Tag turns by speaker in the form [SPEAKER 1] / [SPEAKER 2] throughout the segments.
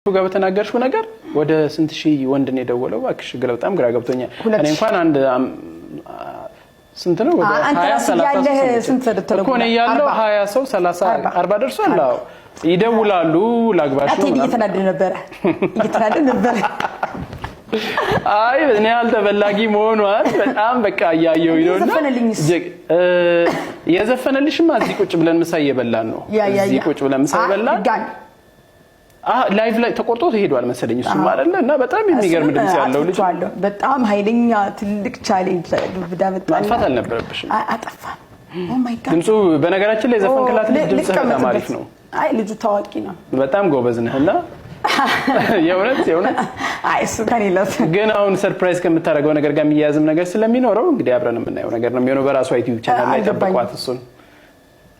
[SPEAKER 1] ጋር በተናገርሽው ነገር ወደ ስንት ሺህ ወንድ ነው የደወለው? እባክሽ በጣም ግራ ገብቶኛል። እኔ እንኳን አንድ ስንት ነው ወደ 20 30 ስንት ተደረገ እኮ ነው ያለው 20 ሰው 30 40 ደርሷል። አዎ ይደውላሉ ላግባሽ ነው። እየተናደደ ነበር አይ እኔ አልተበላጊ መሆኗን በጣም በቃ ያያየው ይሆናል። የዘፈነልሽማ እዚህ ቁጭ ብለን ምሳ እየበላን ነው። እዚህ ቁጭ ብለን ምሳ እየበላን ላይቭ ላይ ተቆርጦ ሄዷል መሰለኝ እሱ ማለት እና በጣም የሚገርም ድምጽ ያለው ልጅ
[SPEAKER 2] በጣም ኃይለኛ ትልቅ ቻሌንጅ ዱብዳ በጣም
[SPEAKER 1] ማጥፋት አልነበረብሽም።
[SPEAKER 2] አጠፋ ኦ ማይ ጋድ
[SPEAKER 1] ድምጹ በነገራችን ላይ ዘፈንክላት ልጅ ድምጽ በጣም አሪፍ ነው።
[SPEAKER 2] አይ ልጅ ታዋቂ ነው
[SPEAKER 1] በጣም ጎበዝ ነህና የእውነት
[SPEAKER 2] አይ እሱ ከኔለት
[SPEAKER 1] ግን አሁን ሰርፕራይዝ ከምታረገው ነገር ጋር የሚያዝም ነገር ስለሚኖረው እንግዲህ አብረን የምናየው ነገር ነው የሚሆነው። በራሱ ዩቲዩብ ቻናል ላይ ተበቋት እሱን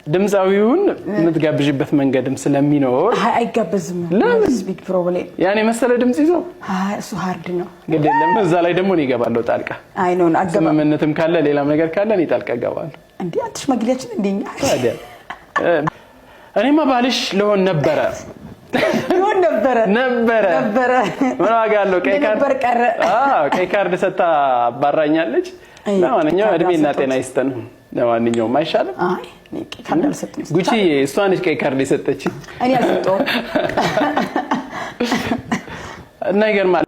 [SPEAKER 1] ድምጻዊውን የምትጋብዥበት መንገድም ስለሚኖር
[SPEAKER 2] አይጋበዝም። ስፒክ ፕሮብሌም
[SPEAKER 1] ያኔ መሰለ ድምጽ ይዞ
[SPEAKER 2] እሱ ሃርድ ነው
[SPEAKER 1] ግድ የለም እዛ ላይ ደግሞ ነው ይገባለው ጣልቃ
[SPEAKER 2] አይ ነው
[SPEAKER 1] አገባመነትም ካለ ሌላም ነገር ካለ ነው ጣልቃ ገባለው
[SPEAKER 2] እንዴ አትሽ መግለጫችን እንደኛ
[SPEAKER 1] ታዲያ እኔማ ባልሽ ለሆን ነበረ ምን ዋጋለው ቀይ ካርድ ሰጣ አባራኛለች። ለማንኛውም እድሜና ጤና ይስጠን። ለማንኛውም አይሻልም?
[SPEAKER 2] አይ ቀይ ካርድ አልሰጠኝ
[SPEAKER 1] ጉቺ እሷ ነች ቀይ ካርድ የሰጠች
[SPEAKER 2] እኔ አልሰጠው እና
[SPEAKER 1] ይገርማል።